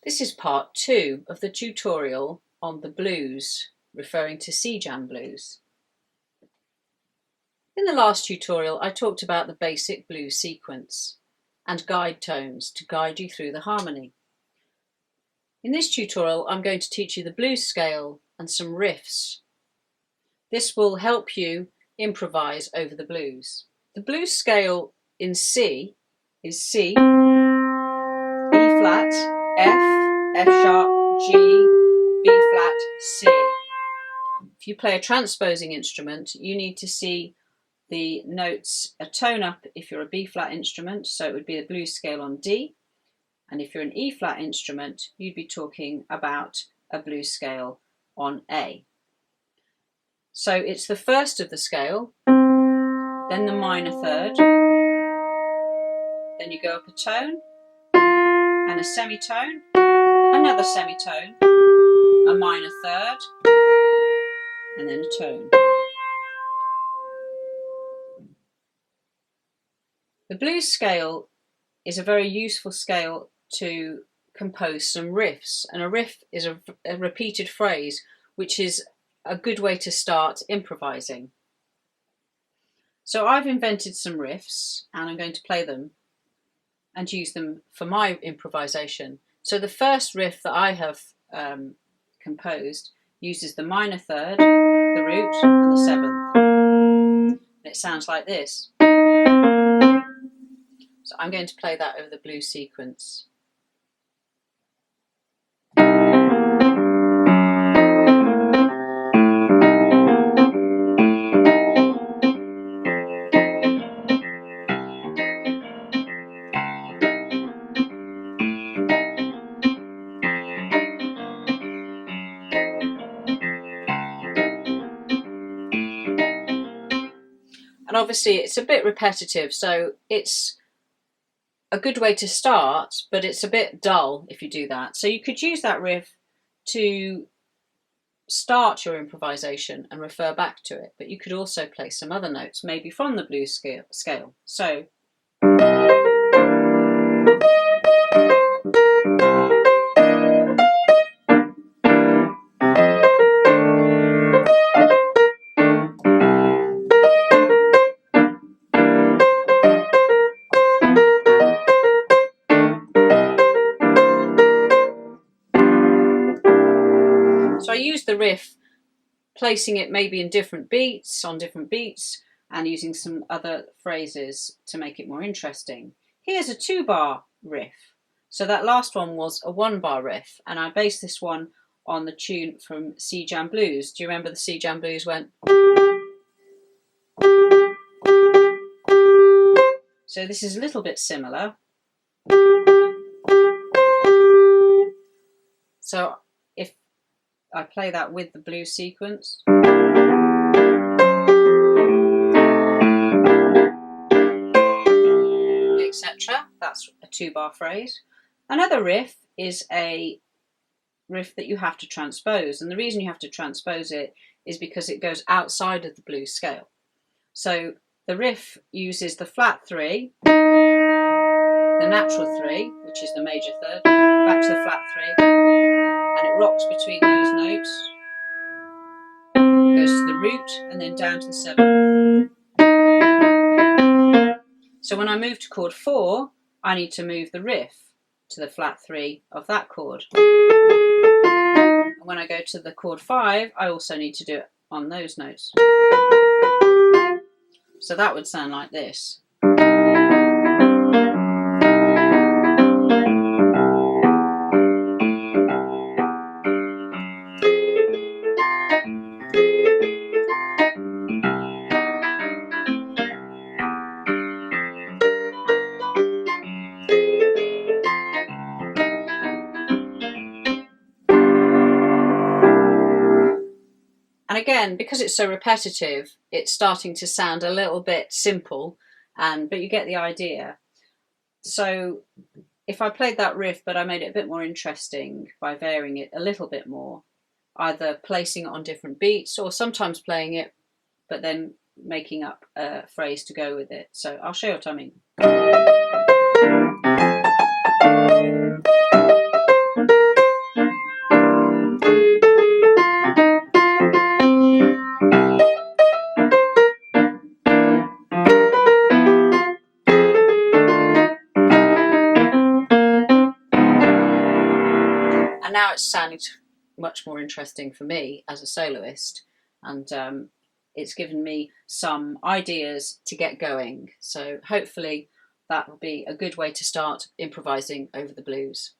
This is part 2 of the tutorial on the blues, referring to C jam blues. In the last tutorial I talked about the basic blues sequence and guide tones to guide you through the harmony. In this tutorial I'm going to teach you the blues scale and some riffs. This will help you improvise over the blues. The blues scale in C is C, E flat, F, F sharp, G, B flat, C. If you play a transposing instrument, you need to see the notes a tone up if you're a B flat instrument, so it would be a blues scale on D, and if you're an E flat instrument, you'd be talking about a blues scale on A. So it's the first of the scale, then the minor third, then you go up a tone, and a semitone, another semitone, a minor third, and then a tone. The blues scale is a very useful scale to compose some riffs, and a riff is a repeated phrase, which is a good way to start improvising. So I've invented some riffs and I'm going to play them and use them for my improvisation. So the first riff that I have composed uses the minor third, the root and the seventh. And it sounds like this. So I'm going to play that over the blues sequence. And obviously it's a bit repetitive, so it's a good way to start, but it's a bit dull if you do that. So you could use that riff to start your improvisation and refer back to it, but you could also play some other notes, maybe from the blues scale. So I use the riff, placing it maybe in different beats, on different beats, and using some other phrases to make it more interesting. Here's a 2-bar riff. So that last one was a 1-bar riff, and I based this one on the tune from C jam blues. Do you remember the C jam blues went? So this is a little bit similar. So if I play that with the blues sequence, etc. That's a 2-bar phrase. Another riff is a riff that you have to transpose, and the reason you have to transpose it is because it goes outside of the blues scale. So the riff uses the flat 3, the natural 3, which is the major third, back to the flat 3, and it rocks between those notes, goes to the root and then down to the 7th. So when I move to chord 4, I need to move the riff to the flat 3 of that chord. And when I go to the chord 5, I also need to do it on those notes. So that would sound like this. And again, because it's so repetitive, it's starting to sound a little bit simple, but you get the idea. So if I played that riff, but I made it a bit more interesting by varying it a little bit more, either placing it on different beats or sometimes playing it, but then making up a phrase to go with it. So I'll show you what I mean. now it's sounding much more interesting for me as a soloist, and it's given me some ideas to get going. So hopefully that will be a good way to start improvising over the blues.